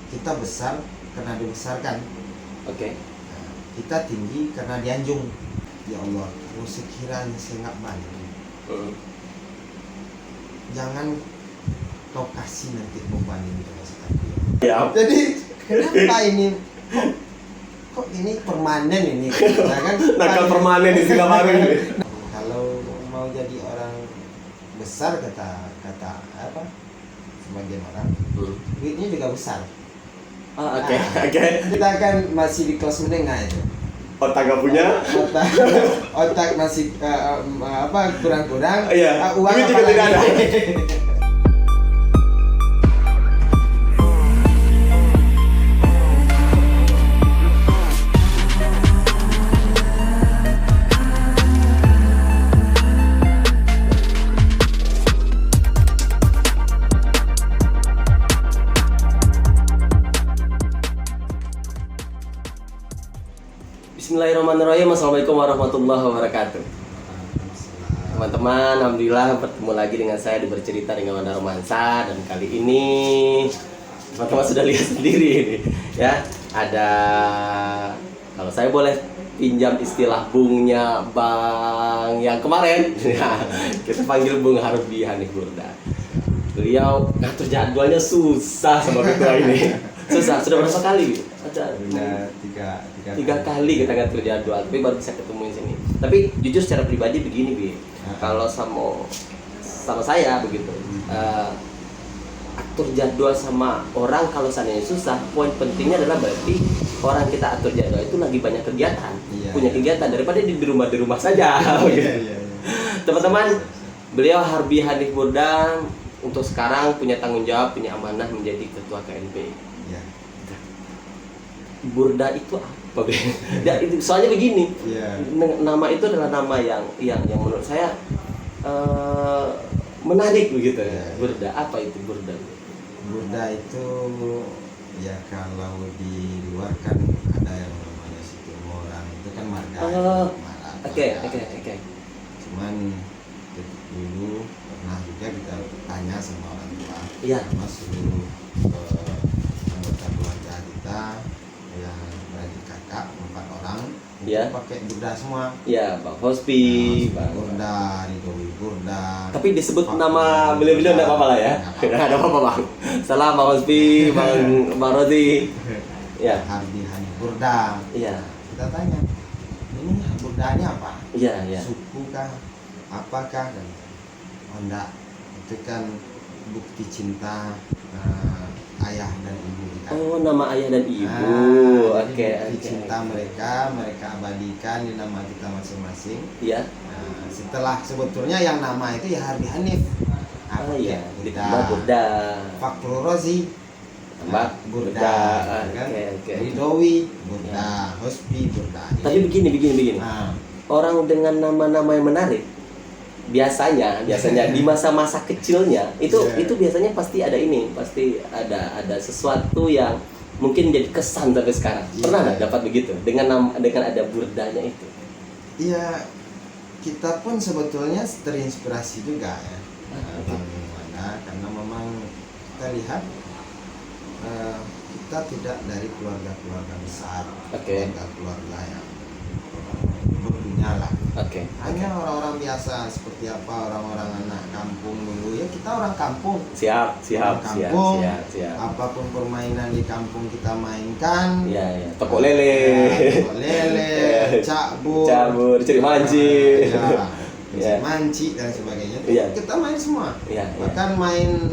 kita besar karena dibesarkan. Oke. Nah, kita tinggi karena dianjung. Ya Allah, kalau sekiranya saya nggak bantu, jangan kau kasih nanti beban ini ke aku. Ya. Jadi kenapa ini kok ini permanen ini? Nah, kan Nakal permanen istilah baru ini. Kalau mau jadi orang besar kata apa? Sebagian orang, duitnya juga besar. Oke. Kita kan masih di kelas menengah itu. Otak gak punya. Otak masih kurang-kurang. Iya. Uang Duit juga tidak ada. Bismillahirrahmanirrahim. Assalamualaikum warahmatullahi wabarakatuh. Teman-teman, alhamdulillah bertemu lagi dengan saya di Bercerita dengan Wanda Romansa. Dan kali ini teman-teman sudah lihat sendiri ini, ya. Ada, kalau saya boleh pinjam istilah bungnya Bang yang kemarin, ya, kita panggil Bung Harbi Hanif Burda. Beliau ngatur jadwalnya susah sama ketua ini. Susah, sudah berapa kali? Ada tiga kali kita ngatur jadwal, tapi baru bisa ketemu di sini. Tapi jujur secara pribadi begini, Bi. Kalau sama saya begitu, atur jadwal sama orang kalau seandainya susah, poin pentingnya adalah berarti orang kita atur jadwal itu lagi banyak kegiatan, punya kegiatan daripada di rumah saja. Teman-teman, beliau Harbi Hanif Burda untuk sekarang punya tanggung jawab, punya amanah menjadi ketua KNP. Burda itu apa? Ya, itu soalnya begini, nama itu adalah nama yang menurut saya menarik begitu. Burda, apa itu Burda? Burda itu ya kalau di luar kan ada yang namanya Situmorang, itu kan marga. Oke. Cuman dulu pernah juga kita tanya sama orang tua, sama seluruh anggota keluarga kita yang beradik kakak 4 orang, pakai Burda semua. Ya, Bang Hospi, Bang Burda, Ridowi Burda. Tapi disebut nama beliau-beliau enggak apa-apa lah ya. Enggak ada apa-apa, Bang. Salam Bang Hospi, Bang Rodi. Ya, Harbi Hanif Burda. Iya. Kita tanya, ini Burdanya apa? Iya. Suku kah? Apakah? Oh enggak, itu kan bukti cinta ayah dan ibu kita. Oh, nama ayah dan ibu. Oke. Cinta mereka abadikan di nama kita masing-masing. Iya. Setelah sebetulnya yang nama itu ya Harbi Hanif. Ditambah Burda. Fakrul Rozi. Mbak Burda. Oke. Ridowi Burda, Hospi Burda. Tapi begini. Orang dengan nama-nama yang menarik biasanya di masa-masa kecilnya itu biasanya pasti ada sesuatu yang mungkin jadi kesan sampai sekarang. Pernah nggak dapat begitu dengan ada Burdanya itu? Iya, kita pun sebetulnya terinspirasi juga ya, karena memang kita lihat kita tidak dari keluarga besar, keluarga yang berpunya lah. Hanya orang-orang biasa seperti apa, orang-orang anak kampung dulu ya, kita orang kampung. Siap. Apapun permainan di kampung kita mainkan. Iya. Toko lele, cabur, ceri manci. Manci dan sebagainya. Kita main semua. Bahkan main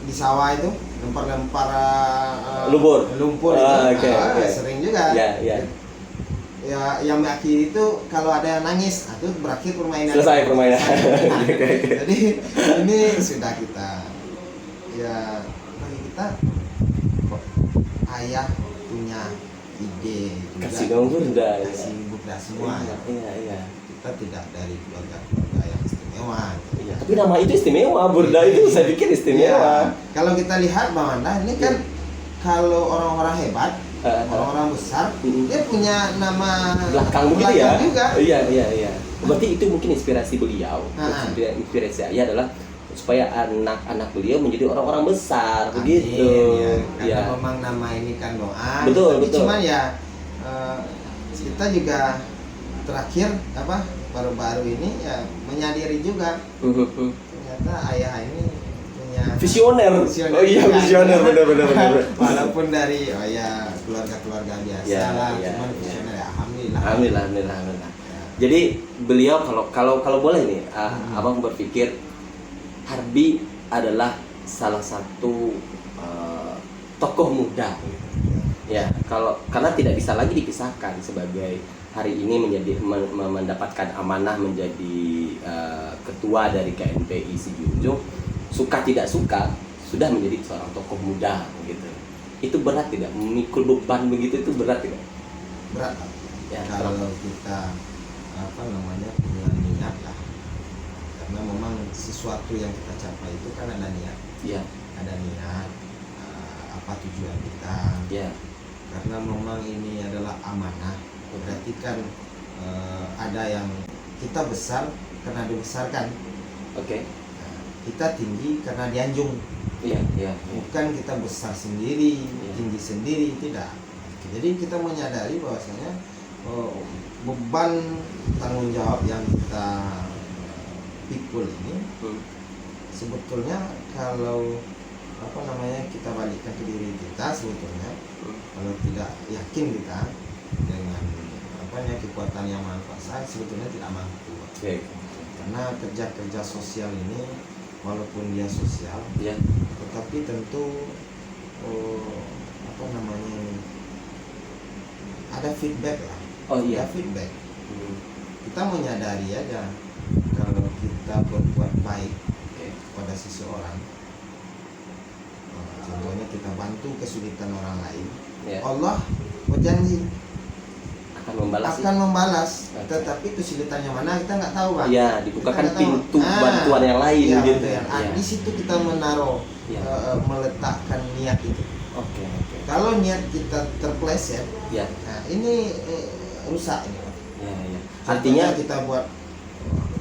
di sawah itu lempar lumpur itu sering juga. Ya, yang berakhir itu kalau ada yang nangis, itu berakhir permainan. Selesai permainan. Jadi ini sudah kita, ya bagi kita kok ayah punya ide juga, kasih Burda semua. Iya. Kita tidak dari keluarga yang istimewa. Iya. Tapi nama itu istimewa, Burda itu saya pikir istimewa. Kalau kita lihat Bang Anda ini kan, kalau orang-orang hebat, orang-orang besar, dia punya nama belakang begitu ya juga. Iya. Berarti itu mungkin inspirasi beliau. Inspirasi saya adalah supaya anak-anak beliau menjadi orang-orang besar. Amin, begitu. ya. Karena Ya. memang nama ini kan doa. Betul, tapi betul. cuman ya kita juga terakhir baru-baru ini ya menyadari juga ternyata ayah ini punya Visioner. Oh iya, juga. visioner, benar. Walaupun dari keluarga biasa Ya, lah, ya, cuman ya. visioner ya alhamdulillah. Alhamdulillah. Ya. Jadi beliau kalau boleh nih, abang berpikir Harbi adalah salah satu tokoh muda. Ya, karena tidak bisa lagi dipisahkan sebagai hari ini mendapatkan amanah menjadi ketua dari KNPI Sijunjung, suka tidak suka sudah menjadi seorang tokoh muda gitu. Itu berat tidak? Memikul beban begitu itu berat tidak? Berat. Ya, kalau kita punya niat lah, karena memang sesuatu yang kita capai itu kan ada niat. Iya. Ada niat, apa tujuan kita. Iya. Karena memang ini adalah amanah, berarti kan ada yang kita besar karena dibesarkan. Oke. Nah, kita tinggi karena dianjung. Iya. Bukan kita besar sendiri, Iya. tinggi sendiri, tidak. Jadi kita menyadari bahwasanya beban tanggung jawab yang kita pikul ini sebetulnya kalau kita balikkan ke diri kita, sebetulnya kalau tidak yakin kita dengan kekuatan yang maha kuasa, sebetulnya tidak mampu. Oke. Karena kerja sosial ini walaupun dia sosial, Iya. tetapi tentu ada feedback lah. Oh iya. Ada feedback. Kita menyadari aja kalau kita berbuat baik pada seseorang, contohnya kita bantu kesulitan orang lain, Ya. Allah berjanji Akan membalas. Oke. Tetapi kesulitannya mana kita nggak tahu, Pak. Iya, Kita dibukakan nggak tahu. pintu bantuan yang lain Iya, gitu. betul. Iya. Di situ kita menaruh, Iya. meletakkan niat itu. Oke. Kalau niat kita terpleset, Ya. nah ini rusak ini, Pak. Ya. Artinya Artinya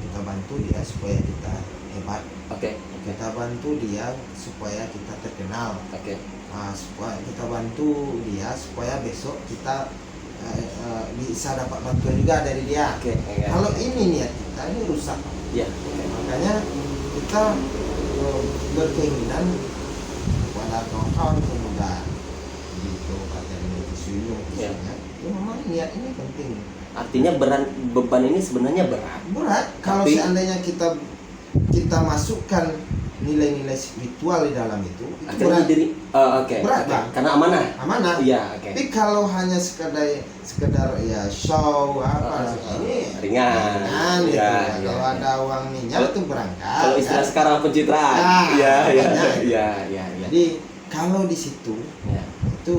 kita bantu dia supaya kita hebat. oke. Kita bantu dia supaya kita terkenal. Oke. Supaya kita bantu dia supaya besok kita bisa dapat bantuan juga dari dia. Oke. Kalau ini niat kita ini rusak. Ya. Makanya kita berkeinginan kepada kawan-kawan pemuda di Kabupaten Sijunjung khususnya, ya memang niat ini penting. Artinya beban ini sebenarnya berat. Berat kalau Tapi- seandainya kita masukkan nilai-nilai spiritual di dalam itu Akhirnya berat. jadi oke. Berat, Oke. Bang. Karena amanah. Amanah. Iya, oke. Tapi kalau hanya sekedar ya show ini ringan. gitu. Iya, Kalau iya. ada uang minyak itu berangkat. Kalau istilah kan? sekarang pencitraan. Ah, Iya. makanya. Iya. Jadi kalau di situ Ya. itu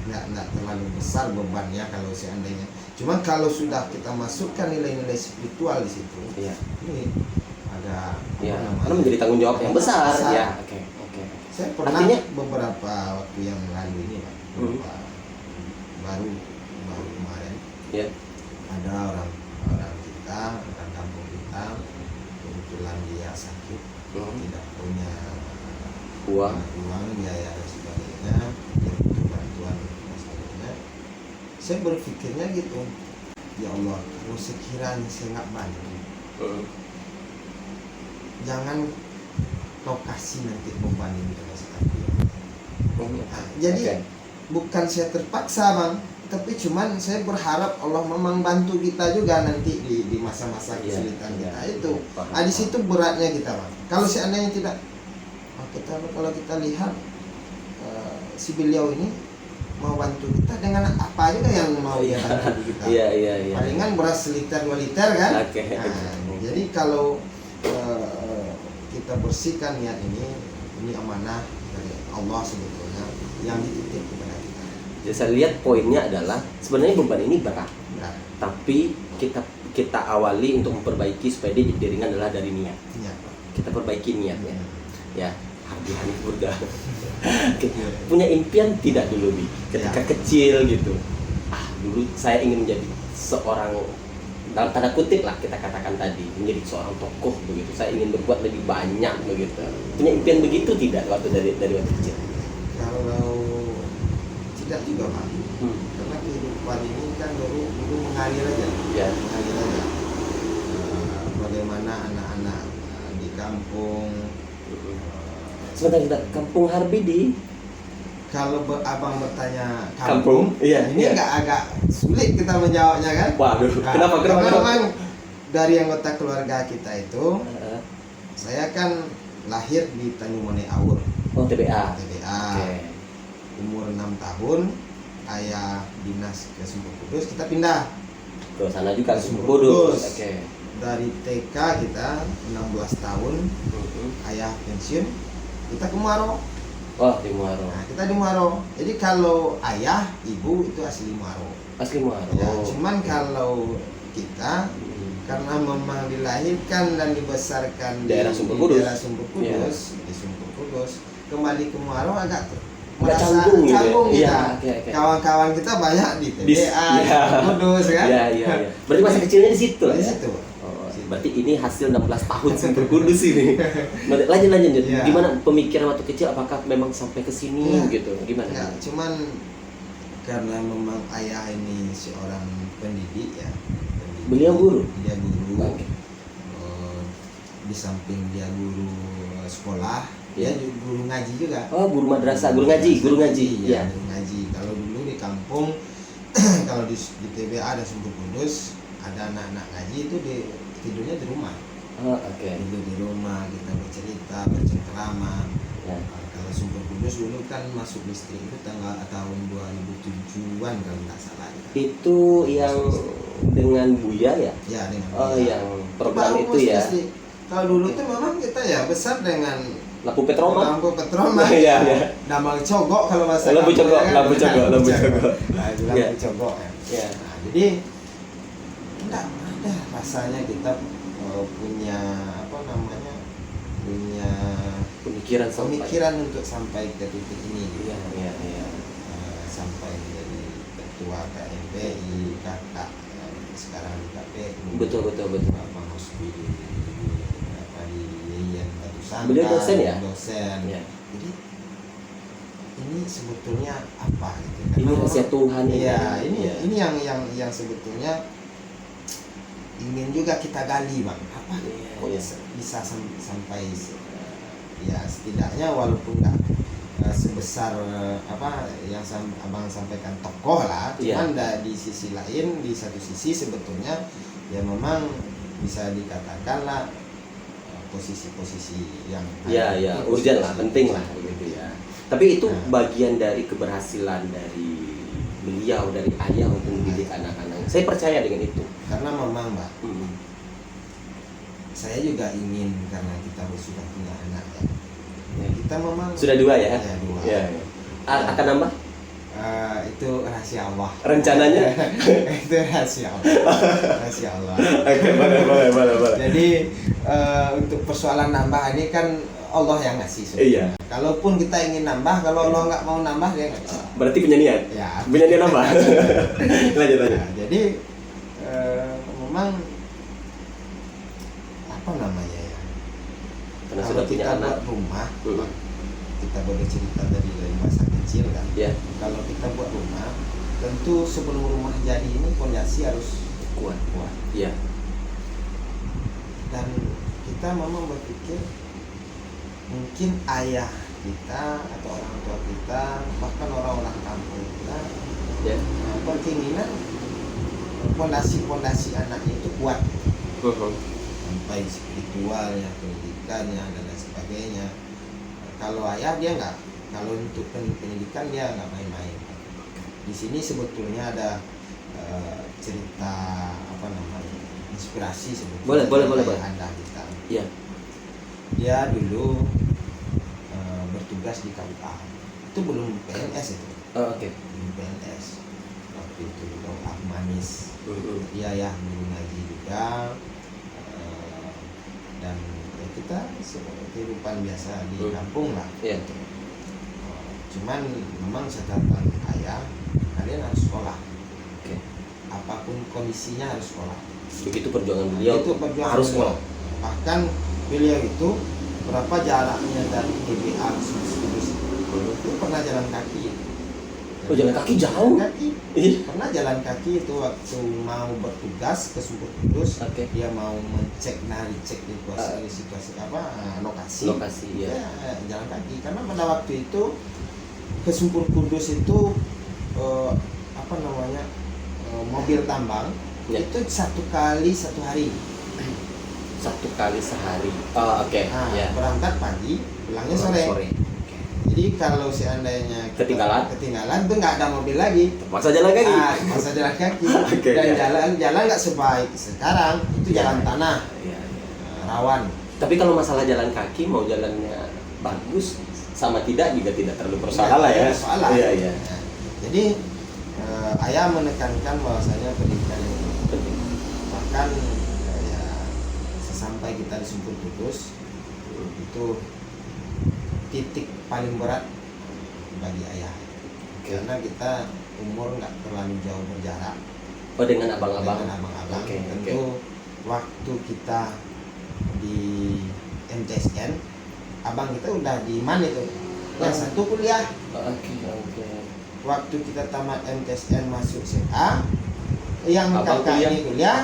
nggak terlalu besar bebannya kalau seandainya. Cuma kalau sudah kita masukkan nilai-nilai spiritual di situ, Iya. ini ada Ya, karena menjadi tanggung jawab yang besar. Ya, oke. Saya pernah Artinya- beberapa waktu yang lalu ini, Pak, baru kemarin Ya. ada orang kita, orang kampung kita, kebetulan dia sakit, tidak punya Uang. biaya dan sebagainya, dia butuh bantuan dan sebagainya. Saya berpikirnya gitu, ya Allah, kalau sekiranya saya nggak bantu, jangan kau kasih nanti beban ini pada saya. Jadi Oke. bukan saya terpaksa, Bang, tapi cuman saya berharap Allah memang bantu kita juga nanti di masa-masa Iya, kesulitan iya. kita itu. Paham, Di situ beratnya kita, Bang. Kalau seandainya tidak, kalau kita lihat si beliau ini mau bantu kita dengan apa juga yang mau dia bantu kita. Iya. Palingan beras seliter 2 liter kan. Oke. Jadi kalau kita bersihkan niat ini amanah dari Allah sebetulnya yang dititip kepada kita. Jadi saya lihat poinnya adalah sebenarnya beban ini berat, Nah, tapi kita awali untuk memperbaiki supaya dia jadi ringan adalah dari niat. iya. Kita perbaiki niatnya. Ya, Harbi Hanif Burda punya impian tidak dulu ketika Ya. kecil gitu. Dulu saya ingin menjadi seorang dalam tanda kutip lah kita katakan tadi menjadi seorang tokoh begitu, saya ingin berbuat lebih banyak begitu, punya impian begitu tidak waktu dari waktu kecil? Kalau tidak juga Pak, karena kehidupan ini kan dulu mengalir aja, Ya. mengalir aja. Bagaimana anak-anak di kampung. Sebentar, kampung Harbi di Kalau abang bertanya kampung, iya, ini iya. agak sulit kita menjawabnya kan. Waduh, kenapa? Karena memang dari anggota keluarga kita itu, saya kan lahir di Tanjung Monai Aur, Oh, TBA. TBA. Oke. Umur 6 tahun, ayah dinas ke Sumber Kudus, kita pindah Ke sana juga ke Sumber Sumber Kudus. Kudus. Oke. Dari TK kita 16 tahun, ayah pensiun, kita ke Muaro. Oh, di Muaro. Nah, kita di Muaro. Jadi kalau ayah, ibu itu asli Muaro. Asli Muaro. Ya, cuman kalau kita karena memang dilahirkan dan dibesarkan Daerah di Sumber Kudus. daerah Sumber Kudus, di Sumber Kudus, kembali ke Muaro agak canggung gitu ya? canggung kita. Iya, oke. Kawan-kawan kita banyak di TBA, iya. Sumber Kudus kan. Iya, iya, iya. Berarti masa kecilnya di situ lah Di ya? situ. Oh, berarti ini hasil 16 tahun Sumber Kudus ini. Lanjut. Iya. Gimana pemikiran waktu kecil, apakah memang sampai ke sini Iya. gitu? Gimana? Ya, cuman karena memang ayah ini seorang pendidik ya. Pendidik. Beliau guru? Dia guru. Oke. Di samping dia guru sekolah, Ya. dia juga guru ngaji juga. Oh, guru madrasah, guru ngaji. Ya, Ya. guru ngaji. Kalau dulu di kampung, kalau di TBA ada Sumber Kudus, ada anak-anak ngaji itu tidurnya di rumah. Oh, oke. Tidur di rumah, kita bercerita, bercengkrama. Ya. Kalau Sumber Kudus dulu kan masuk listrik itu tahun 2007-an kalau nggak salah. Itu yang dengan Buya ya? Ya, dengan Oh, dia. yang program Bagus itu ya. listrik. Kalau dulu tuh memang kita ya besar dengan Lampu Petroma. lampu petroma. Iya, iya. Damang cogok kalau bahasa Lampu kampungnya cogok, lampu cogok. Nah, itu Iya. lampu cogok ya. Ya. Nah, jadi enggak ada rasanya kita punya apa namanya? Punya Pemikiran pemikiran untuk sampai ke titik ini gitu. Iya. Sampai menjadi ketua KMPI, kakak sekarang di KPU. Betul. Bang Husbi di Yayan Batu Sangka. Beliau dosen ya? Dosen. Ya. Jadi ini sebetulnya apa gitu? Ini Karena rahasia Tuhan ini. Iya, ini Iya. ini yang sebetulnya ingin juga kita gali bang. Apa Iya, kok iya. bisa sampai ya setidaknya walaupun nggak sebesar apa yang abang sampaikan tokoh lah, Iya. cuman di sisi lain, di satu sisi sebetulnya ya memang bisa dikatakan lah posisi-posisi yang Iya, urgent lah, penting lah begitu ya. Tapi itu Nah. bagian dari keberhasilan dari beliau, dari ayah untuk mendidik anak-anak. Saya percaya dengan itu. karena memang mbak, Hmm. saya juga ingin karena kita sudah punya anak ya. Ya. Kita memang Sudah 2 ya? Ya, 2. Iya. Akan nambah? Itu rahasia Allah. Rencananya? Itu rahasia Allah. Rahasia Allah. Oke, boleh. Jadi untuk persoalan nambah ini kan Allah yang ngasih sebenarnya. Iya. Kalaupun kita ingin nambah, kalau Allah nggak mau nambah dia nggak bisa. Berarti penyanyian? Ya. Penyanyian nambah? Lanjut. Nah, jadi memang apa namanya ya? Karena Kalau sudah punya kita anak. buat rumah, Hmm. kita boleh cerita dari masa kecil kan. Ya. Kalau kita buat rumah, tentu sebelum rumah jadi ini fondasi harus Kuat. kuat. Iya. Dan kita memang berpikir mungkin ayah kita atau orang tua kita, bahkan orang-orang kampung kita Ya. berkeinginan fondasi anaknya itu kuat, sampai spiritualnya, pendidikannya dan lain sebagainya. Kalau ayah dia nggak, kalau untuk pendidikan dia nggak main-main. Di sini sebetulnya ada cerita apa namanya, inspirasi sebetulnya. Boleh. Anda kita. Iya. Dia dulu bertugas di KUA. Itu belum PNS itu. Oh, oke. Belum PNS. Waktu itu Manis. Dia ya guru ngaji juga. Dan ya kita kehidupan biasa di kampung lah. Iya. Cuman memang catatan ayah, kalian harus sekolah. Oke. Apapun kondisinya harus sekolah. Begitu perjuangan beliau Itu perjuangan harus beliau. sekolah. Bahkan beliau itu berapa jaraknya dari GBA ke Kudus itu pernah jalan kaki. Oh, jalan kaki jauh? Jalan kaki. Iya. Pernah jalan kaki itu waktu mau bertugas ke Sumber Kudus. Oke. Dia mau mengecek cek situasi lokasi. Lokasi ya. Ya, jalan kaki karena pada waktu itu ke Sumber Kudus itu mobil tambang Ya. itu 1 kali 1 hari. 1 kali sehari. Oh, oke. Nah, Ya. berangkat pagi, pulangnya sore. Oke. Jadi kalau seandainya Ketinggalan tuh nggak ada mobil lagi. Masa jalan kaki. Masa jalan kaki. Oke, Dan ya. jalan nggak sebaik sekarang, itu jalan tanah, Iya. rawan. Tapi kalau masalah jalan kaki mau jalannya bagus sama tidak juga tidak terlalu bersalah lah ya. Soalnya. Iya, iya. Nah, jadi ayah menekankan bahwasanya pendidikan itu Penting. bahkan ya, sesampai kita di Sumber Kudus itu titik paling berat bagi ayah. Oke. Karena kita umur nggak terlalu jauh berjarak Oh, dengan abang-abang. dengan abang-abang. Oke, Tentu waktu kita di MTSN, abang kita udah di mana itu? Yang satu kuliah. Oke. Waktu kita tamat MTSN masuk SMA, yang Abang kakak kuliah. ini kuliah,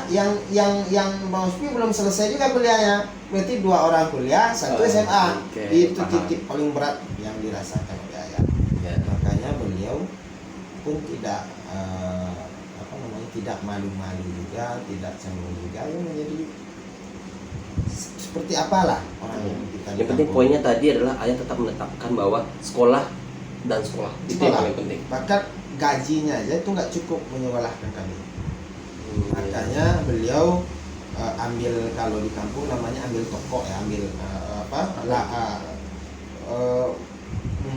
yang Bang Uspi belum selesai juga kuliahnya. Berarti 2 orang kuliah, 1 SMA. Oke, Itu paham. titik paling berat yang dirasakan oleh ayah. Ya. Makanya beliau pun tidak tidak malu-malu juga, tidak canggung juga, ya menjadi seperti apalah orang yang kita di Yang penting kampung. poinnya tadi adalah ayah tetap menetapkan bahwa sekolah dan sekolah itu yang Sekolah. paling penting. Bahkan gajinya aja itu nggak cukup menyekolahkan kami. Makanya beliau ambil, kalau di kampung namanya ambil toko ya, ambil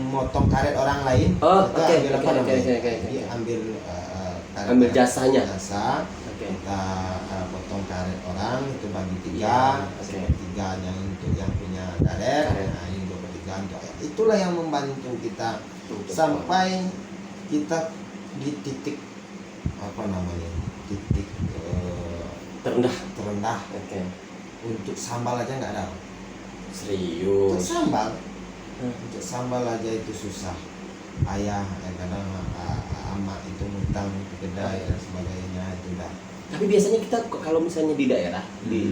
motong karet orang lain. Oh, Kita oke, ambil oke, namanya? oke. Jadi ambil karet, Ambil jasanya. jasa, Oke. kita potong karet orang itu bagi 3, Iya, oke. 3-nya untuk yang punya karet, Karet. nah ini 23 untuk ayah. Itulah yang membantu kita Untuk sampai kita di titik titik terendah. terendah. Oke. Untuk sambal aja nggak ada. Untuk Serius. sambal, untuk sambal aja itu susah. Ayah kadang amak itu ngutang ke kedai dan sebagainya itu udah. Tapi biasanya kita kalau misalnya di daerah, di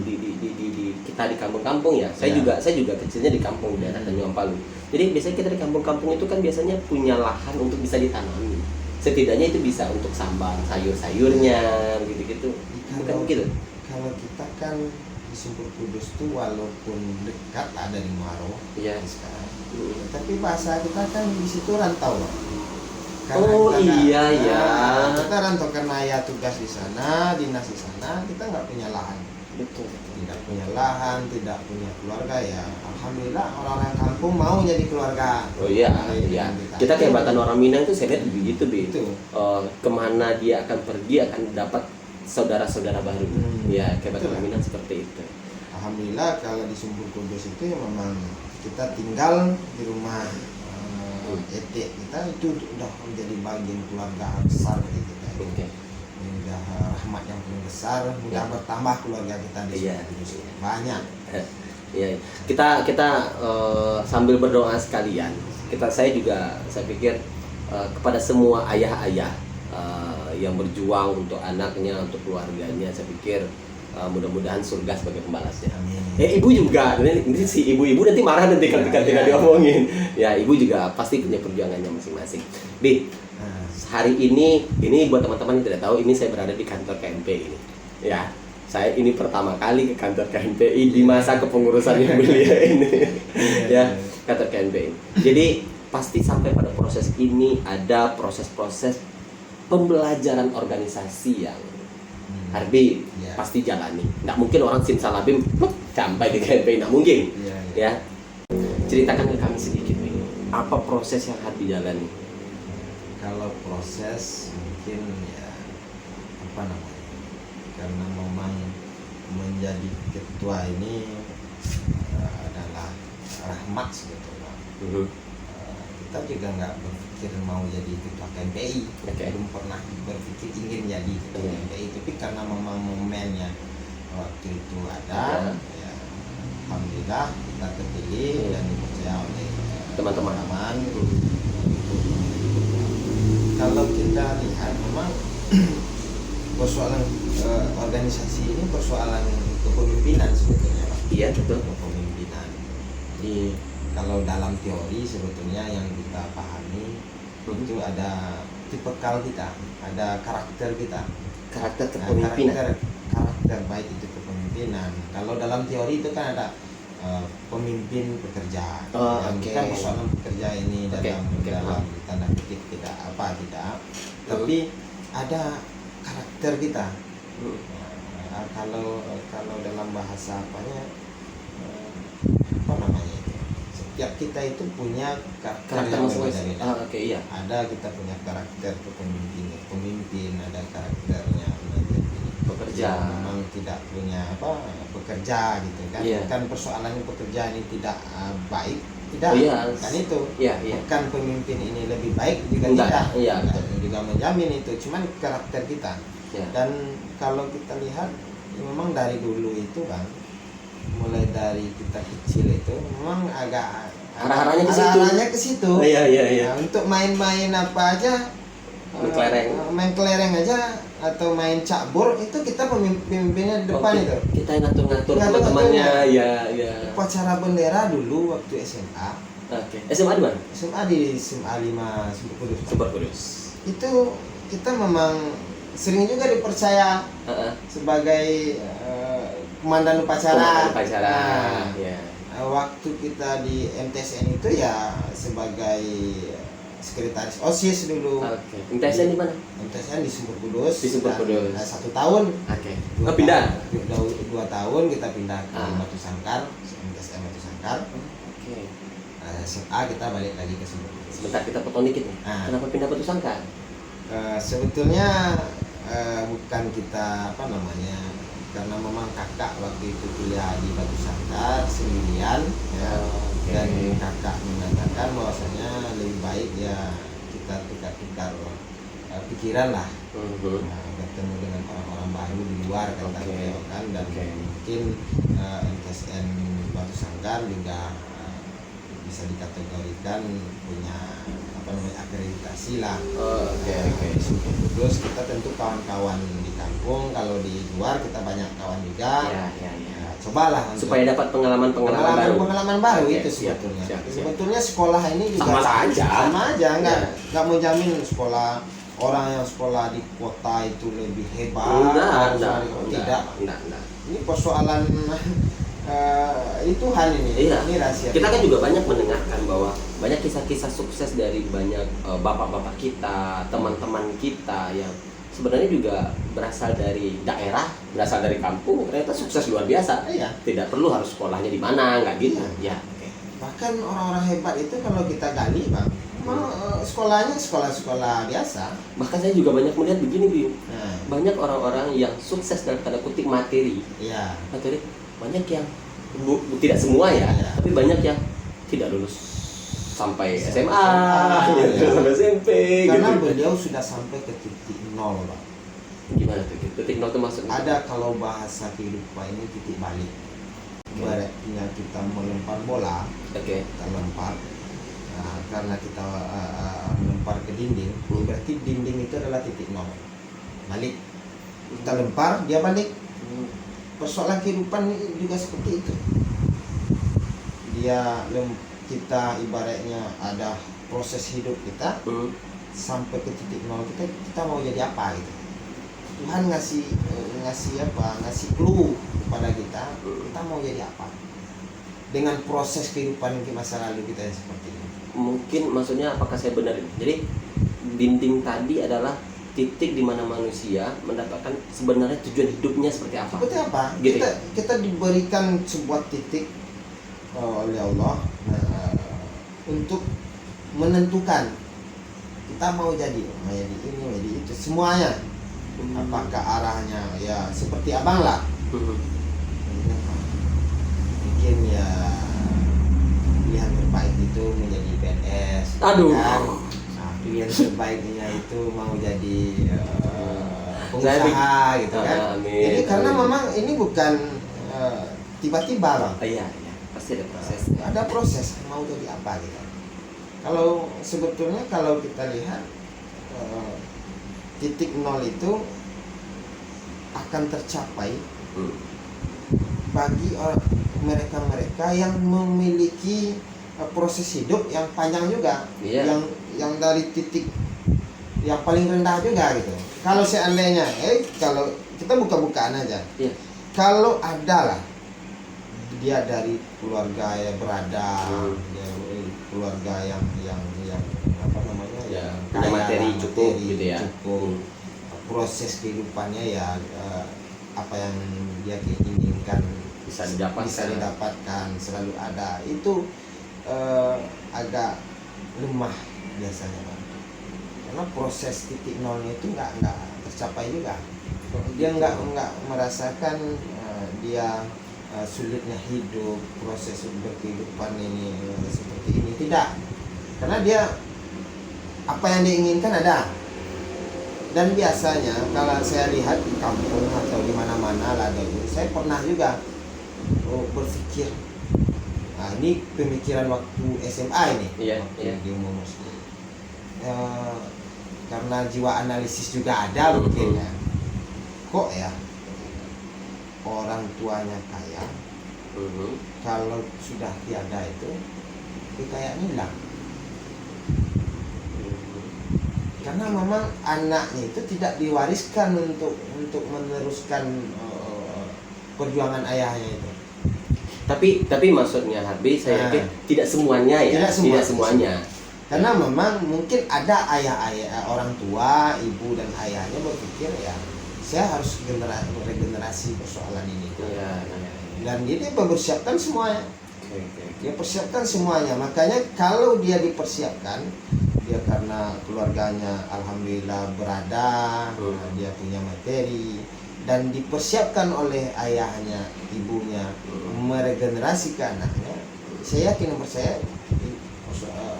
kita di kampung-kampung ya. Saya Ya. juga kecilnya di kampung daerah Tanjung Ampalo. Jadi biasanya kita di kampung-kampung itu kan biasanya punya lahan untuk bisa ditanami. Setidaknya itu bisa untuk sambal sayur-sayurnya gitu-gitu. Bukan gitu. Kalau kita kan di Sumber Kudus tuh walaupun dekat ada di Muaro Iya. sekarang, tapi bahasa kita kan di situ rantau, Pak. Oh, iya, iya. Kita rantau karena ayah tugas di sana, dinas di sana, kita nggak punya lahan, Betul. tidak punya lahan, tidak punya keluarga ya. Alhamdulillah orang-orang kampung mau jadi keluarga. Oh iya, iya. Kita kehebatan orang Minang itu saya lihat begitu, Bi. Itu. Kemana dia akan pergi akan dapat saudara-saudara baru. Ya, kehebatan Betul. orang Minang seperti itu. Alhamdulillah kalau di Sumber Kudus itu ya memang kita tinggal di rumah etik kita itu udah menjadi bagian keluarga besar dari kita. Oke. Ini udah rahmat yang paling besar, mudah Ya. bertambah keluarga kita di Iya. Sumber Kudus. Banyak. Iya, kita sambil berdoa sekalian. Saya pikir kepada semua ayah-ayah yang berjuang untuk anaknya, untuk keluarganya, saya pikir mudah-mudahan surga sebagai pembalasnya. Amin. Ibu juga, ini si ibu-ibu nanti marah nanti kalau Ya, tidak ya. diomongin. Ya, ibu juga pasti punya perjuangannya masing-masing. Bi, Nah, hari ini buat teman-teman yang tidak tahu, ini saya berada di kantor KNPI ini. Ya, saya ini pertama kali ke kantor KNPI di masa kepengurusan beliau ini. Ya, kantor KNPI. Jadi pasti sampai pada proses ini ada proses-proses pembelajaran organisasi yang Harbi Ya. pasti jalani. Nggak mungkin orang simsalabim sampai di KNPI, nggak mungkin. Iya, Ya, ceritakan ke kami sedikit, Bi. Apa proses yang Harbi jalani? kalau proses mungkin ya karena memang menjadi ketua ini adalah rahmat sebetulnya. Kita juga nggak berpikir mau jadi ketua KNPI, Oke. belum pernah berpikir ingin jadi ketua Iya. KNPI, tapi karena memang momennya waktu itu ada. Ya, alhamdulillah kita terpilih dan dipercaya oleh teman-teman. Kalau kita lihat memang persoalan organisasi ini persoalan kepemimpinan sebetulnya, Pak. Iya, betul. Kepemimpinan. Jadi kalau dalam teori sebetulnya yang kita pahami itu ada tipikal kita, ada karakter kita. Karakter kepemimpinan. Karakter baik itu kepemimpinan. Kalau dalam teori itu kan ada pemimpin pekerja. Kan persoalan pekerja ini dalam tanda kutip tidak. Tapi ada karakter kita. Kalau dalam bahasa apanya apa namanya itu? Setiap kita itu punya karakter yang berbeda-beda. Iya. Ada kita punya karakter pemimpin, ada karakternya pekerja memang tidak punya pekerja gitu kan. Kan persoalannya pekerja ini tidak baik, tidak kan itu. Bukan pemimpin ini lebih baik juga tidak. Juga menjamin itu, cuman karakter kita. Dan kalau kita lihat memang dari dulu itu kan, mulai dari kita kecil itu memang agak arah-arahnya ke situ. Nah, untuk main-main apa aja, main kelereng aja atau main cakbur itu kita pemimpinnya di depan itu. Kita ngatur-ngatur teman-temannya. Upacara bendera dulu waktu SMA. SMA di mana? SMA di SMA 5 Sumber Kudus. Itu kita memang sering juga dipercaya sebagai komandan upacara. Waktu kita di MTSN itu ya sebagai sekretaris OSIS dulu. MTSN di mana? MTSN di Sumber Kudus. Di Sumber Kudus. 1 tahun. Pindah. 2 tahun kita pindah ke Batu Sangkar, MTSN Batu Sangkar. SMA kita balik lagi ke Sumber Kudus. Sebentar, kita potong dikit nih. Kenapa pindah Batu Sangkar? Sebetulnya bukan kita karena memang kakak waktu itu kuliah di Batu Sangkar sendirian ya. Dan kakak mengatakan bahwasanya lebih baik ya kita tukar-tukar pikiran lah. Bertemu dengan orang-orang baru di luar kan. Dan mungkin MTSN Batu Sangkar juga bisa dikategorikan punya akreditasi lah. Terus kita tentu kawan-kawan di kampung, kalau di luar kita banyak kawan juga. Cobalah supaya dapat pengalaman baru itu sebetulnya. Sebetulnya sekolah ini juga sama aja, nggak mau jamin sekolah orang yang sekolah di kota itu lebih hebat. Tidak. Ini persoalan ini Tuhan ini. Ini rahasia. Kita kan juga banyak mendengarkan bahwa banyak kisah-kisah sukses dari banyak bapak-bapak kita, teman-teman kita yang sebenarnya juga berasal dari daerah, berasal dari kampung, ternyata sukses luar biasa. Tidak perlu harus sekolahnya di mana, nggak gitu. Bahkan orang-orang hebat itu kalau kita gali, Bang, sekolahnya sekolah-sekolah biasa. Bahkan saya juga banyak melihat begini, Bim. Banyak orang-orang yang sukses dalam tanda kutip materi. Materi banyak yang tidak semua tapi banyak yang tidak lulus sampai SMA, sampai SMP. Karena beliau sudah sampai ke titik nol, Pak. Gimana tuh? Titik nol itu maksudnya? Ada kalau bahasa kehidupan ini titik balik. Ibaratnya kita melempar bola, kita lempar. Nah, karena kita melempar ke dinding, berarti dinding itu adalah titik nol. Balik. Kita lempar, dia balik. Persoalan kehidupan juga seperti itu. Kita ibaratnya ada proses hidup kita sampai ke titik nol, kita mau jadi apa gitu. Tuhan ngasih clue kepada kita mau jadi apa dengan proses kehidupan di masa lalu kita yang seperti ini. Mungkin maksudnya apakah saya benar? Jadi dinding tadi adalah titik di mana manusia mendapatkan sebenarnya tujuan hidupnya seperti apa? Gitu. Kita diberikan sebuah titik oleh Allah untuk menentukan kita mau jadi ini, mau jadi itu, semuanya. Apakah arahnya ya seperti abang lah. Mungkin ya pilihan terbaik itu menjadi PNS. Aduh. Kan? Pilihan terbaiknya itu mau jadi pengusaha gitu kan. Amin. Jadi karena Amin. memang ini bukan tiba-tiba Bang. Iya, pasti ada proses. Ada proses mau jadi apa gitu. Kalau sebetulnya kalau kita lihat titik nol itu akan tercapai bagi mereka-mereka yang memiliki proses hidup yang panjang juga, yang dari titik yang paling rendah juga gitu. Kalau seandainya, kalau kita buka-bukaan aja, kalau ada lah dia dari keluarga yang berada, keluarga yang apa namanya, yang punya materi cukup gitu ya. Cukup. Proses kehidupannya ya apa yang dia inginkan bisa didapatkan, selalu ada. Itu agak lemah biasanya Bang. Karena proses titik nolnya itu nggak tercapai juga. Dia nggak merasakan dia sulitnya hidup, proses berkehidupan ini seperti ini, tidak. Karena dia apa yang diinginkan ada. Dan biasanya kalau saya lihat di kampung atau di mana-mana lah dulu, saya pernah juga berpikir, nah ini pemikiran waktu SMA ini, di umur karena jiwa analisis juga ada mungkin ya. Kok ya orang tuanya kaya, kalau sudah tiada itu kekayaan hilang. Karena memang anaknya itu tidak diwariskan untuk meneruskan perjuangan ayahnya itu. Tapi maksudnya habis saya yakin tidak semuanya ya. Tidak semuanya. Karena memang mungkin ada ayah orang tua, ibu dan ayahnya berpikir ya saya harus regenerasi persoalan ini. Dan dia mempersiapkan semuanya. Dia persiapkan semuanya. Makanya kalau dia dipersiapkan, dia karena keluarganya alhamdulillah berada, dia punya materi dan dipersiapkan oleh ayahnya, ibunya meregenerasi ke anaknya, saya yakin percaya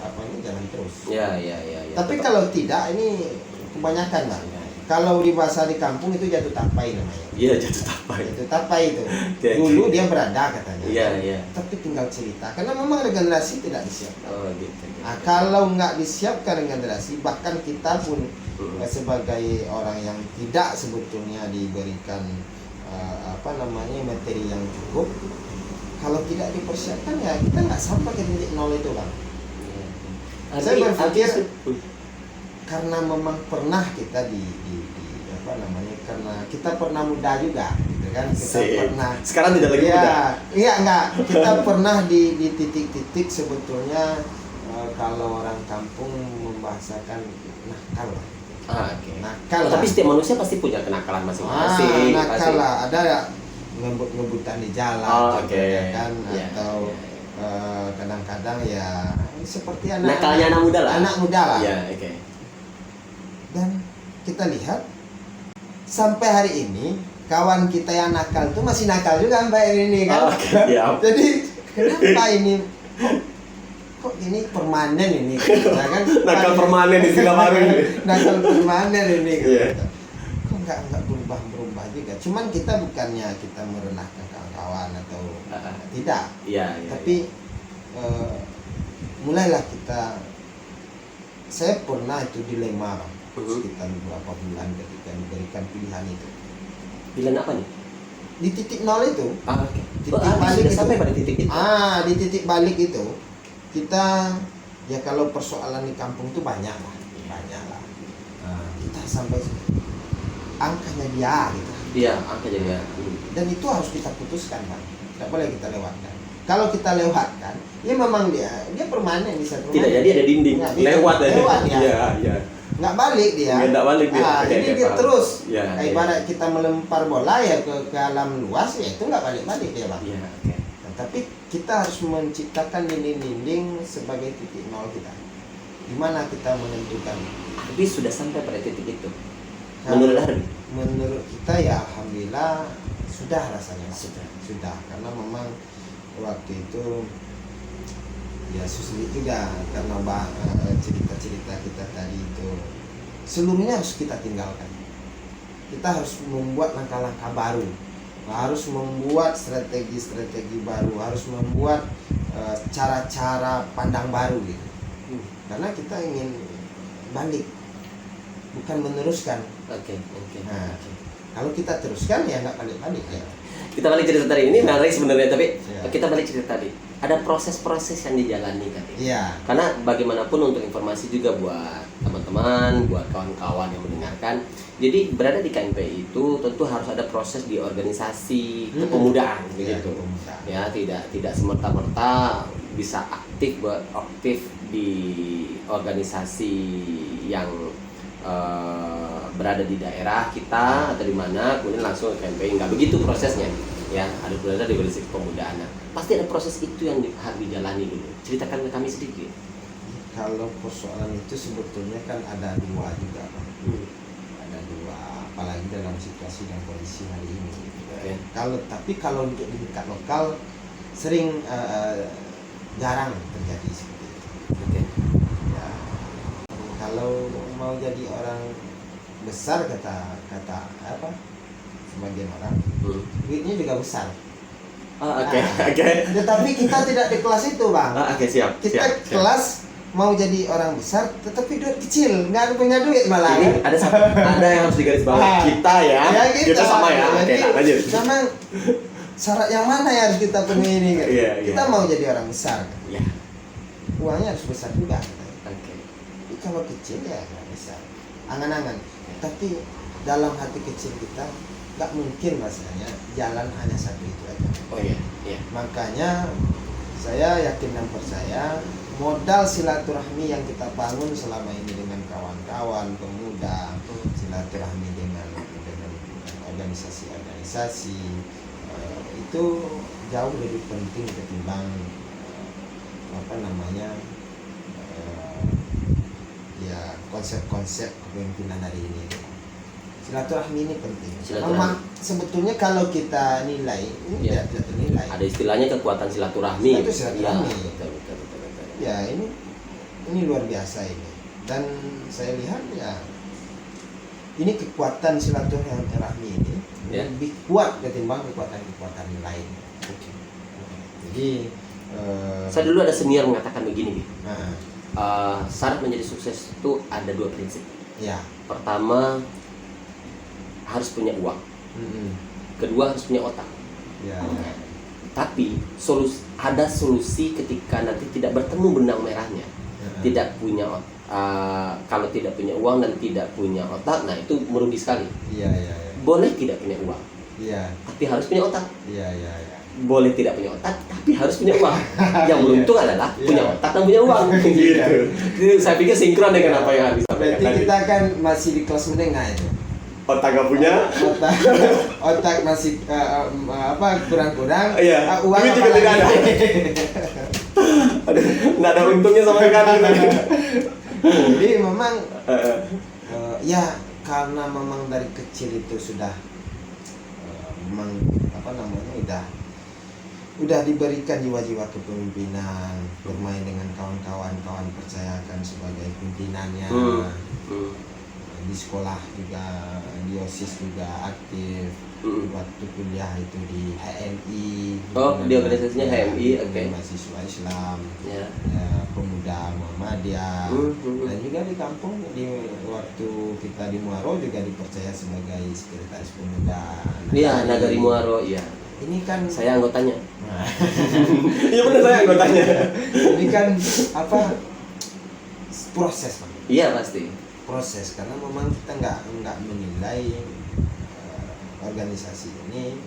apa ini jalan terus. Tapi kalau tidak, ini kebanyakan Bang. Kalau di bahasa di kampung itu jatuh tapai namanya. Jatuh tapai. Jatuh tapai itu. Dulu dia berada katanya. Tapi tinggal cerita. Karena memang regenerasi tidak disiapkan. Gitu. Nah, kalau nggak disiapkan regenerasi, bahkan kita pun sebagai orang yang tidak sebetulnya diberikan materi yang cukup, kalau tidak dipersiapkan ya kita nggak sampai ke titik nol itu Bang. Saya berpikir karena memang pernah kita karena kita pernah muda juga gitu kan, kita pernah, sekarang tidak lagi muda. Kita pernah di titik-titik sebetulnya kalau orang kampung membahasakan nakal lah. Nakal. Tapi setiap manusia pasti punya kenakalan masing-masing. Nakal lah, ada ya ngebut-ngebutan di jalan, kan, atau kadang-kadang ya seperti nakalnya anak muda lah. Anak muda lah. Dan kita lihat sampai hari ini kawan kita yang nakal itu masih nakal juga sampai ini kan. Jadi kenapa ini kok ini permanen ini ya kan? Nakal permanen istilah baru ini. Nakal permanen ini gitu. Kok nggak berubah juga. Cuman kita bukannya kita merendahkan kawan-kawan atau tidak. Tapi mulailah saya pernah itu dilema Bang. Sekitar beberapa bulan ketika diberikan pilihan itu. Pilihan apa nih? Di titik nol itu. Titik balik itu. Sampai pada titik itu. Di titik balik itu kita ya kalau persoalan di kampung itu banyak lah. Kita sampai angkanya dia gitu. Angkanya dia. Dan itu harus kita putuskan Bang. Tidak boleh kita lewatkan. Kalau kita lewatkan, ya memang dia permanen bisa permanen. Tidak jadi ada dinding. Lewat ya. Nggak balik dia. Jadi dia terus. Ibarat kita melempar bola ya ke alam luas ya itu nggak balik dia Bang. Tapi kita harus menciptakan dinding-dinding sebagai titik nol kita. Gimana kita menentukan? Tapi sudah sampai pada titik itu. Menurut kita ya alhamdulillah sudah rasanya. Sudah. Karena memang waktu itu ya sulit juga karena cerita-cerita kita tadi itu seluruhnya harus kita tinggalkan. kita harus membuat langkah-langkah baru, harus membuat strategi-strategi baru, harus membuat cara-cara pandang baru gitu. Karena kita ingin balik, bukan meneruskan. Oke. Nah, kalau kita teruskan ya nggak balik-balik ya. Kita balik cerita tadi, ini menarik sebenarnya, tapi Iya. kita balik cerita tadi. Ada proses-proses yang dijalani kan. Iya. Karena bagaimanapun untuk informasi juga buat teman-teman, buat kawan-kawan yang mendengarkan. Jadi berada di KMPI itu tentu harus ada proses di organisasi kepemudaan Iya, begitu. kepemudaan. Ya, tidak semerta-merta bisa aktif di organisasi yang berada di daerah kita atau di mana, kemudian langsung ke KMPI. Nggak begitu prosesnya. Ya, ada berada di organisasi kepemudaan. Nah, pasti ada proses itu yang harus dijalani dulu. Ceritakan ke kami sedikit. Kalau persoalan itu sebetulnya kan ada dua juga, Pak. Ada dua, apalagi dalam situasi dan kondisi hari ini. Gitu. Oke. Kalau untuk di tingkat lokal sering jarang terjadi seperti itu. Oke. Ya, kalau mau jadi orang besar kata apa sebagian orang, duitnya juga besar. Oke. Tetapi kita tidak di kelas itu, Bang. Oke, siap. Kita kelas mau jadi orang besar, tetapi duit kecil, nggak punya duit malah. Ini ada yang harus digarisbawahi. Kita ya, kita sama ya. Oke, lanjut. Memang syarat yang mana yang harus kita penuhi ini? Kan? Iya. Kita mau jadi orang besar, kan? Iya. Uangnya harus besar juga. Oke. Tapi kalau kecil ya nggak besar. Angan-angan. Tapi dalam hati kecil kita nggak mungkin rasanya jalan hanya satu itu aja. Oh iya. Makanya saya yakin dan percaya modal silaturahmi yang kita bangun selama ini dengan kawan-kawan pemuda, silaturahmi dengan organisasi-organisasi itu jauh lebih penting ketimbang ya konsep-konsep kepemimpinan hari ini. Silaturahmi ini penting. Memang sebetulnya kalau kita nilai ini tidak ternilai. Ada istilahnya kekuatan silaturahmi. Itu silaturahmi. Ya, betul. Ya ini luar biasa ini. Dan saya lihat ya ini kekuatan silaturahmi ini lebih kuat ketimbang kekuatan lain. Jadi saya dulu ada senior mengatakan begini, syarat menjadi sukses itu ada dua prinsip. Ya. Pertama harus punya uang. Kedua harus punya otak. Ya. Tapi ada solusi ketika nanti tidak bertemu benang merahnya. Tidak punya kalau tidak punya uang dan tidak punya otak, nah itu merugi sekali. Iya. Boleh tidak punya uang. Iya. Tapi harus punya otak. Iya. Boleh tidak punya otak, tapi harus punya uang. Yang beruntung adalah punya otak dan punya uang. Gitu. Jadi saya pikir sinkron dengan apa yang harus disampaikan Berarti tadi. kita kan masih di kelas menengah itu. Otak gak punya. Otak masih kurang-kurang. Iya. Uang Duit juga apalagi. tidak ada. Nggak ada untungnya sama sekali. Jadi memang ya karena memang dari kecil itu sudah memang udah diberikan jiwa-jiwa kepemimpinan, bermain dengan kawan-kawan percayakan sebagai pimpinannya. Di sekolah juga, di OSIS juga aktif. Waktu kuliah itu di HMI. Di organisasinya HMI, oke. Mahasiswa Islam, Ya. pemuda Muhammadiyah. Dan juga di kampung, waktu kita di Muaro juga dipercaya sebagai sekretaris pemuda. Iya, Nagari Muaro, iya. Ini kan Saya anggotanya. Iya benar, saya anggotanya. ini kan proses, Pak. Iya pasti. Proses karena memang kita nggak menilai organisasi ini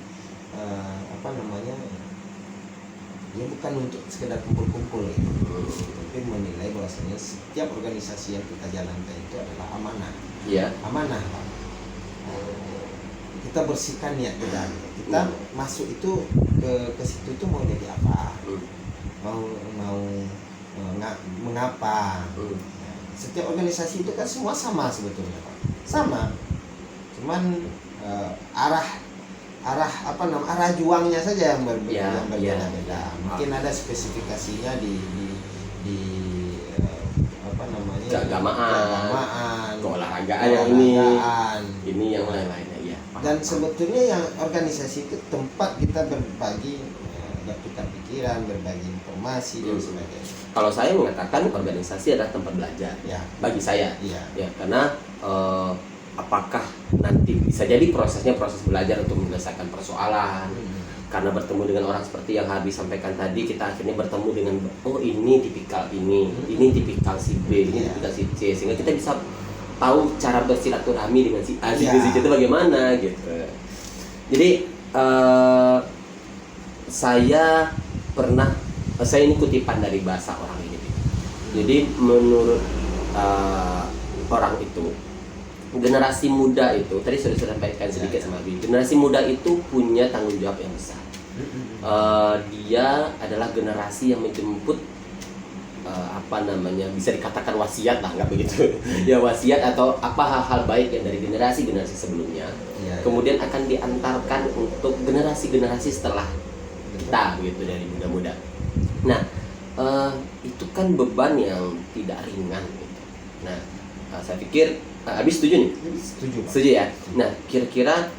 ya bukan untuk sekedar kumpul-kumpul gitu. Tapi menilai bahwasanya setiap organisasi yang kita jalankan itu adalah amanah. Iya. Amanah, Pak. Kita bersihkan niat kita. Kita masuk itu ke situ itu mau jadi apa? Mengapa? Setiap organisasi itu kan semua sama sebetulnya, Pak. Sama. Cuman arah juangnya saja yang berbeda-beda. Mungkin ada spesifikasinya di keagamaan, keolahragaan yang ini yang lain-lainnya. Dan sebetulnya yang organisasi itu tempat kita berbagi bertukar pikiran, berbagi informasi dan sebagainya. Kalau saya mengatakan organisasi adalah tempat belajar, Ya. bagi saya, Iya. ya karena apakah nanti bisa jadi prosesnya proses belajar untuk menyelesaikan persoalan, karena bertemu dengan orang seperti yang Hardy sampaikan tadi, kita akhirnya bertemu dengan oh ini tipikal ini tipikal si B, ini tipikal si C, sehingga kita bisa tahu cara bersilaturahmi dengan si A, si B, si C itu bagaimana gitu. Jadi saya ini kutipan dari bahasa orang ini. Jadi menurut orang itu, generasi muda itu tadi sudah sampaikan sedikit sama Abi. Generasi muda itu punya tanggung jawab yang besar. Dia adalah generasi yang menjemput bisa dikatakan wasiat lah, nggak begitu ya, wasiat atau apa hal-hal baik yang dari generasi sebelumnya, kemudian akan diantarkan untuk generasi setelah kita begitu, dari muda-muda. Nah itu kan beban yang tidak ringan gitu. Nah saya pikir Abi setuju nih? Setuju ya. Nah kira-kira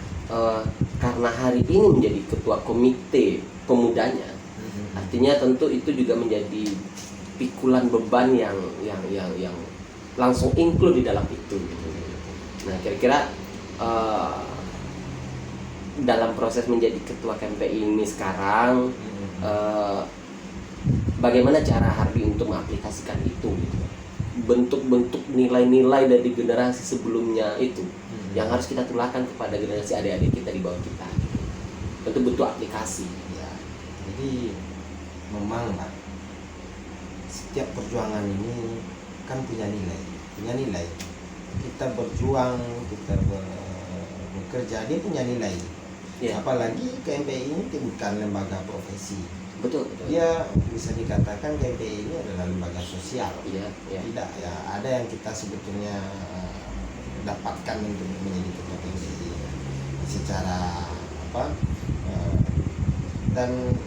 karena hari ini menjadi ketua komite pemudanya, artinya tentu itu juga menjadi pikulan beban yang langsung include di dalam itu gitu. Nah kira-kira dalam proses menjadi ketua KMPI ini sekarang, bagaimana cara Hardy untuk mengaplikasikan itu gitu? Bentuk-bentuk nilai-nilai dari generasi sebelumnya itu yang harus kita tularkan kepada generasi adik-adik kita di bawah kita gitu. Tentu butuh aplikasi ya. Jadi memang Pak, setiap perjuangan ini kan punya nilai. Kita berjuang, kita bekerja, dia punya nilai. Apalagi KMPI ini bukan lembaga profesi. Betul. Dia bisa dikatakan KMPI ini adalah lembaga sosial. Tidak ya, ada yang kita sebetulnya dapatkan untuk menjadi ketua KMPI secara dan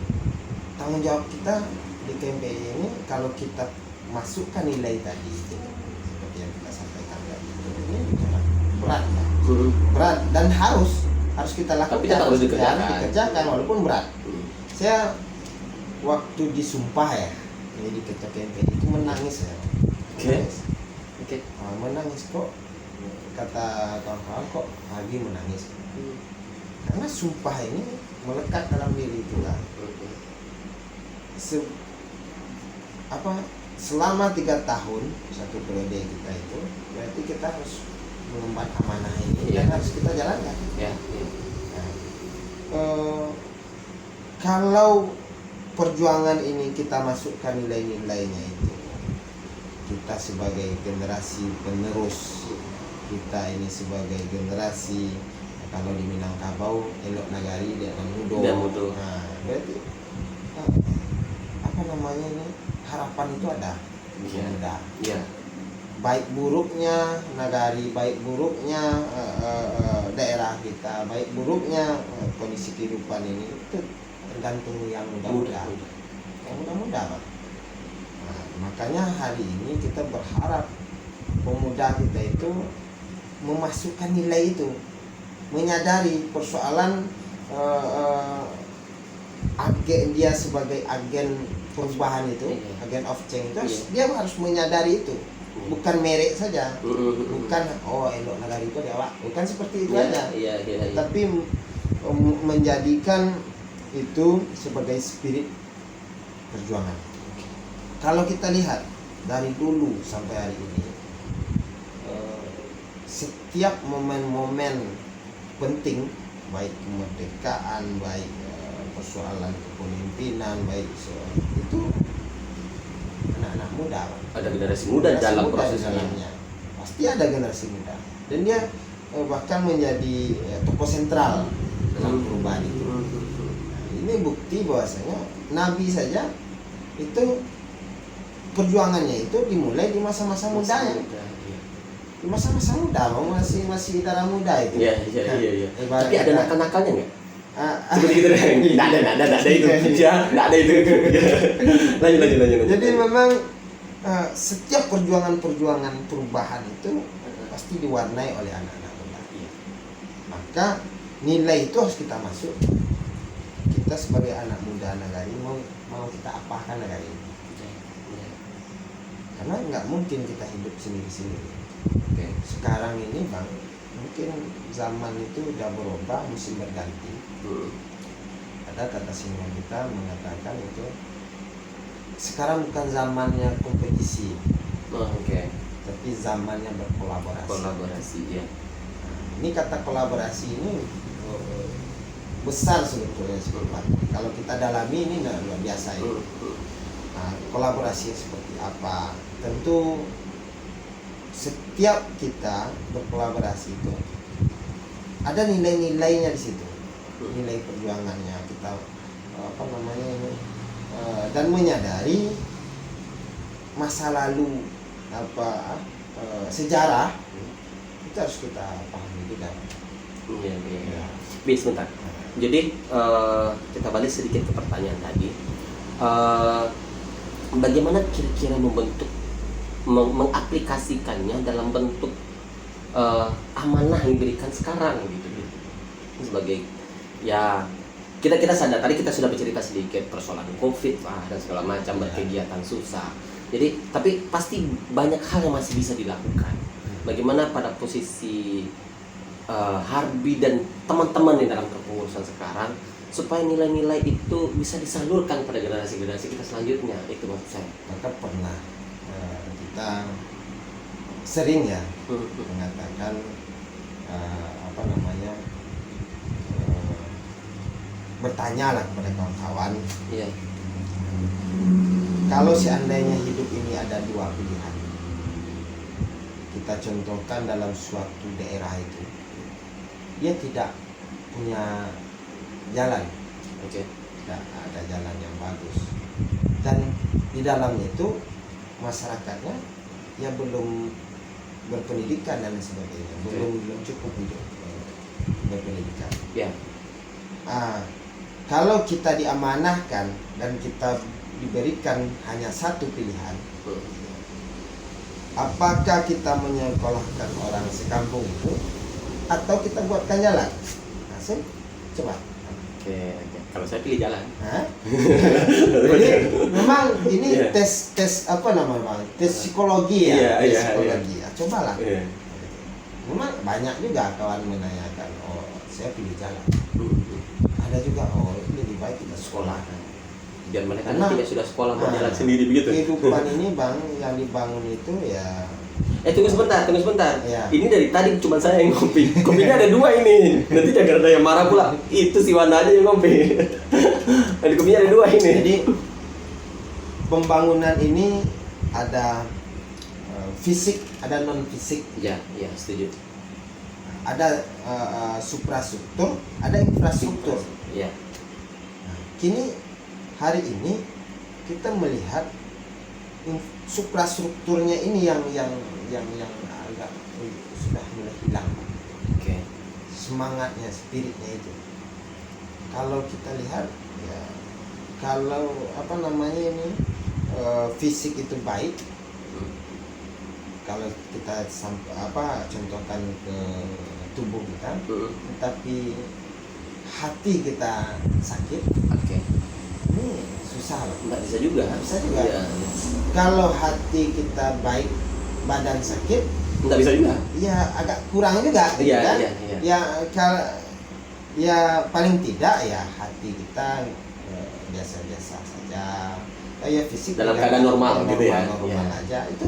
tanggung jawab kita di KMPI ini, kalau kita masukkan nilai tadi itu seperti yang kita sampaikan tadi, ini berat dan harus kita lakukan, harus dikerjakan walaupun berat. Saya waktu disumpah ya menjadi ketua KMPI itu menangis ya. Menangis kok, kata kawan-kawan, kok Hardy menangis, karena sumpah ini melekat dalam diri kita. Selama 3 tahun satu periode kita itu, berarti kita harus mengemban amanah ini dan harus kita jalankan. Kalau perjuangan ini kita masukkan nilai-nilainya itu, kita sebagai generasi penerus, kita ini sebagai generasi, kalau di Minangkabau elok nagari dan mudo. Nah, berarti harapan itu ada. Baik buruknya nagari, baik buruknya daerah kita, baik buruknya kondisi kehidupan ini, itu tergantung yang muda-muda. Pak. Nah, makanya hari ini kita berharap pemuda kita itu memasukkan nilai itu, menyadari persoalan dia sebagai agen perubahan itu, agen of change itu, dia harus menyadari itu, bukan merek saja, bukan elok nagari itu dia, bukan seperti itu aja, tapi menjadikan itu sebagai spirit perjuangan. Kalau kita lihat dari dulu sampai hari ini, setiap momen-momen penting, baik kemerdekaan, baik persoalan kepemimpinan, baik itu anak-anak muda. Ada generasi muda dalam proses dalamnya. Pasti ada generasi muda, dan dia bahkan menjadi tokoh sentral dalam perubahan itu. Ini bukti bahwasanya Nabi saja itu perjuangannya itu dimulai di masa-masa mudanya. Di masa-masa muda, masih darah muda itu. Iya. Tapi ada nakal-nakalnya nggak? Seperti itu deh. Nggak ada itu. Nggak ada itu. Lanjut. Jadi memang setiap perjuangan perubahan itu pasti diwarnai oleh anak-anak muda. Maka nilai itu harus kita masuk. Kita sebagai anak muda negari mau kita apakan negari ini? Karena nggak mungkin kita hidup sendiri-sendiri. Sekarang ini bang, mungkin zaman itu udah berubah, musim berganti. Ada kata senior kita mengatakan itu sekarang bukan zamannya kompetisi, tapi zamannya berkolaborasi. Ya. Ini kata kolaborasi ini besar sebetulnya. Kalau kita dalami ini luar biasa ya. Nah, kolaborasi seperti apa? Tentu setiap kita berkolaborasi itu ada nilai-nilainya di situ, nilai perjuangannya kita dan menyadari masa lalu sejarah itu harus kita pahami juga. Iya. Sebentar. Jadi kita balik sedikit ke pertanyaan tadi. Bagaimana kira-kira mengaplikasikannya dalam bentuk amanah yang diberikan sekarang gitu. Sebagai ya kita sadar tadi kita sudah bercerita sedikit persoalan COVID dan segala macam, berkegiatan susah. Jadi tapi pasti banyak hal yang masih bisa dilakukan. Bagaimana pada posisi Harbi dan teman-teman di dalam kepengurusan sekarang supaya nilai-nilai itu bisa disalurkan pada generasi-generasi kita selanjutnya, itu maksud saya. Maka pernah kita sering ya mengatakan bertanya lah kepada kawan-kawan. Iya. Kalau seandainya hidup ini ada dua pilihan, kita contohkan dalam suatu daerah itu, dia tidak punya jalan, tidak ada jalan yang bagus, dan di dalamnya itu masyarakatnya ya belum berpendidikan dan sebagainya, belum cukup untuk berpendidikan. Ya. Kalau kita diamanahkan dan kita diberikan hanya satu pilihan, apakah kita menyekolahkan orang sekampung itu atau kita buatkan jalan? Coba. Oke. Kalau saya pilih jalan. Jadi memang ini tes apa namanya bang? Tes psikologi ya. Psikologi. Cobalah. Memang banyak juga kawan menanyakan, saya pilih jalan. Ada juga, lebih baik kita sekolah. Biar mereka tidak sudah sekolah mau jalan sendiri begitu. Kehidupan ini bang yang dibangun itu ya. Tunggu sebentar. Ya. Ini dari tadi cuma saya yang ngopi. Kopinya ada dua ini. Nanti jangan ada yang marah pula. Itu si Wanda aja yang ngopi. Di kopinya ada dua ini. Jadi pembangunan ini ada fisik, ada non fisik. Ya, setuju. Ada suprastruktur, ada infrastruktur. Ya. Nah, kini hari ini kita melihat suprastrukturnya ini yang agak sudah mulai hilang. Semangatnya, spiritnya itu. Kalau kita lihat ya, kalau fisik itu baik, kalau kita contohkan ke tubuh kita, tetapi hati kita sakit, ini susah loh. Nggak bisa juga. Ya. Kalau hati kita baik, badan sakit, nggak bisa juga. Ya agak kurang juga, gitu kan? Ya paling tidak ya hati kita biasa-biasa saja. Ya fisik dalam keadaan normal gitu ya. Normal aja itu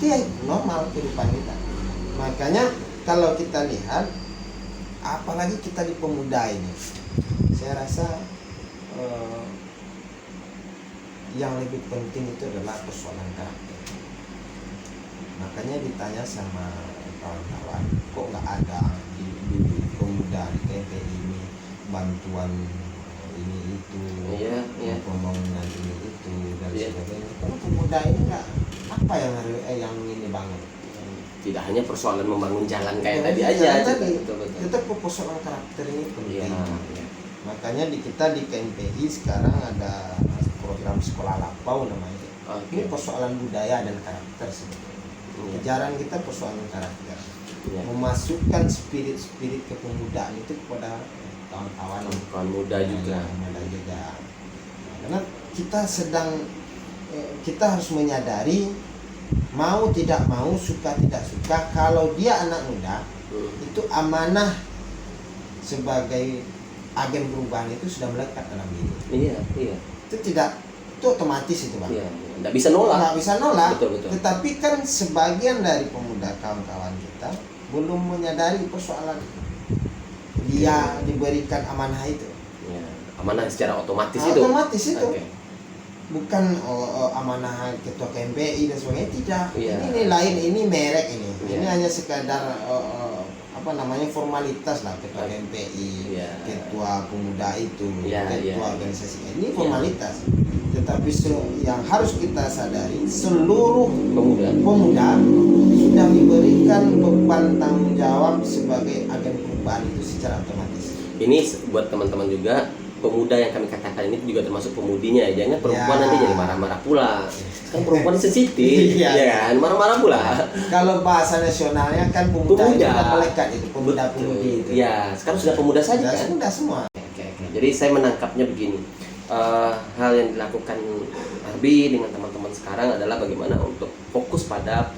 ya normal kehidupan kita. Makanya kalau kita lihat, apalagi kita di pemuda ini, saya rasa yang lebih penting itu adalah persoalan karakter. Makanya ditanya sama kawan-kawan, kok nggak ada di pemuda di KPI ini bantuan ini itu, pembangunan ini itu dan sebagainya. Kalau pemuda ini nggak, apa yang ini bangun? Tidak hanya persoalan membangun jalan kayak tadi aja. Betul. Tetap persoalan karakter ini penting. Makanya kita di KNPI sekarang ada program sekolah lapau namanya. Ini persoalan budaya dan karakter sebetulnya. Kejaran kita persoalan karakter. Ya. memasukkan spirit kepemudaan itu kepada kawan-kawan Kawan muda juga. muda juga. Karena kita kita harus menyadari, mau tidak mau, suka tidak suka, kalau dia anak muda itu amanah sebagai agen perubahan itu sudah melekat dalam diri. Iya. Itu otomatis itu, Bang. Iya. Nggak bisa nolak. Nggak bisa nolak. Betul. Tetapi kan sebagian dari pemuda kawan-kawan kita belum menyadari persoalan dia diberikan amanah itu. Ya. Amanah secara otomatis itu. Otomatis itu. Oke. Bukan amanah ketua KMPI dan sebagainya, tidak. Iya. Ini lain, ini merek ini. Iya. Ini hanya sekadar formalitas lah, ketua Oke. KMPI, Iya. ketua pemuda itu, Iya, ketua iya. organisasi ini formalitas. Tetapi yang harus kita sadari, seluruh pemuda sudah diberikan beban tanggung jawab sebagai agen perubahan itu secara otomatis. Ini buat teman-teman juga, pemuda yang kami katakan ini juga termasuk pemudinya ya. Jangan perempuan Ya. nanti jadi marah-marah pula. Kan perempuan sensitif, Iya. ya kan? Marah-marah pula. Kalau bahasa nasionalnya kan pemuda itu sudah melekat itu, pemuda-pemudi itu. Ya, sekarang sudah pemuda saja kan? Sudah semua. Oke. Jadi saya menangkapnya begini. Hal yang dilakukan Arbi dengan teman-teman sekarang adalah bagaimana untuk fokus pada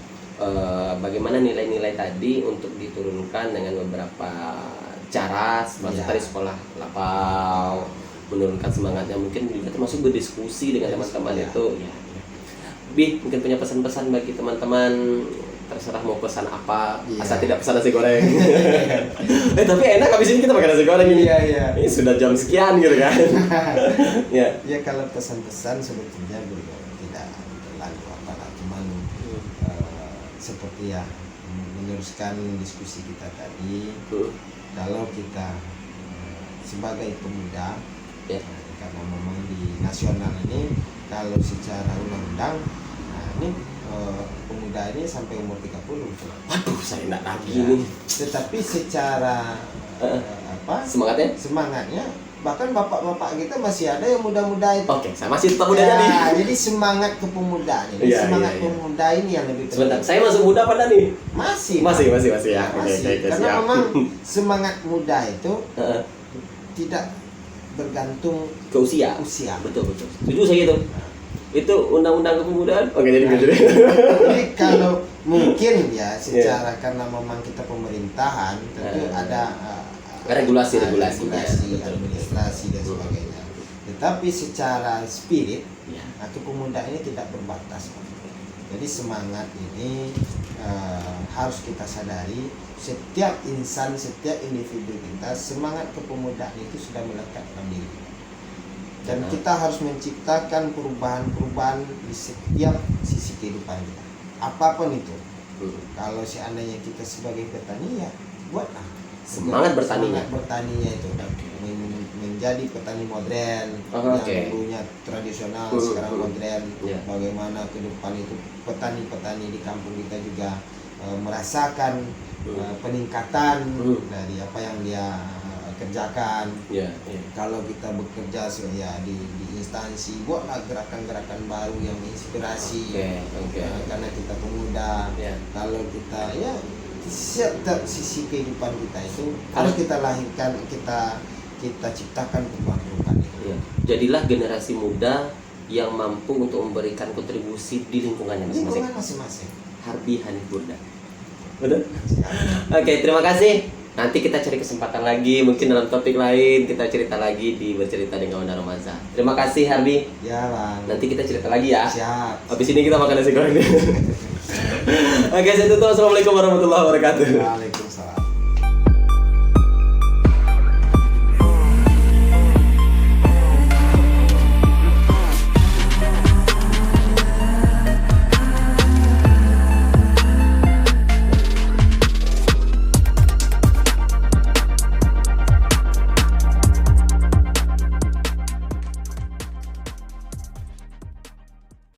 bagaimana nilai-nilai tadi untuk diturunkan dengan beberapa cara, seperti tadi sekolah lapau, menurunkan semangatnya, mungkin juga termasuk berdiskusi dengan teman-teman itu. Ya. Bi, mungkin punya pesan-pesan bagi teman-teman, terserah mau pesan apa, asal tidak pesan nasi goreng. Tapi enak habis ini kita makan nasi goreng ini. Iya. Ini sudah jam sekian gitu kan. Ya. Ya kalau pesan-pesan sebetulnya tidak terlalu apalah, cuman seperti ya meneruskan diskusi kita tadi. Kalau kita sebagai pemuda, karena memang di nasional ini kalau secara undang-undang, ini pemuda ini sampai umur 30. Waduh, saya enggak lagi Ya, nih. tetapi secara semangatnya bahkan bapak-bapak kita masih ada yang muda-muda itu. Oke, saya masih tetap muda Ya, jadi. jadi semangat kepemudaan ini, semangat pemuda ini yang lebih penting. Sebentar, saya masuk muda pada nih. Masih ya. Oke, karena siap. memang semangat muda itu tidak bergantung Ke usia. Betul. Setuju saya itu. Itu undang-undang kepemudaan. Oke, jadi gitu. Jadi kalau mungkin ya secara karena memang kita pemerintahan tentu ada regulasi, administrasi dan sebagainya. Tetapi secara spirit, kepemudaan ini tidak berbatas. Jadi semangat ini harus kita sadari, setiap insan, setiap individu kita, semangat kepemudaan itu sudah melekat dalam diri. Dan kita harus menciptakan perubahan-perubahan di setiap sisi kehidupan kita. Apapun itu. Kalau seandainya kita sebagai petani, ya buatlah semangat bertaninya. Semangat bertaninya itu menjadi petani modern, yang dulunya tradisional sekarang modern. Bagaimana ke depan itu petani-petani di kampung kita juga merasakan peningkatan dari apa yang dia kerjakan. Kalau kita bekerja di instansi, buatlah gerakan-gerakan baru yang menginspirasi. Karena kita pemuda. Kalau kita setiap sisi kehidupan kita itu harus kita lahirkan, kita ciptakan perubahan-perubahan itu. Jadilah generasi muda yang mampu untuk memberikan kontribusi di lingkungannya masing-masing. Harbi Hanif Burda. Betul? Oke, terima kasih. Nanti kita cari kesempatan lagi, mungkin dalam topik lain kita cerita lagi di Bercerita dengan Wanda Romansa. Terima kasih Harbi. Ya Bang. Nanti kita cerita lagi ya. Siap. Habis ini kita makan nasi goreng. Oke, saya tutup. Assalamualaikum warahmatullahi wabarakatuh. Waalaikumsalam.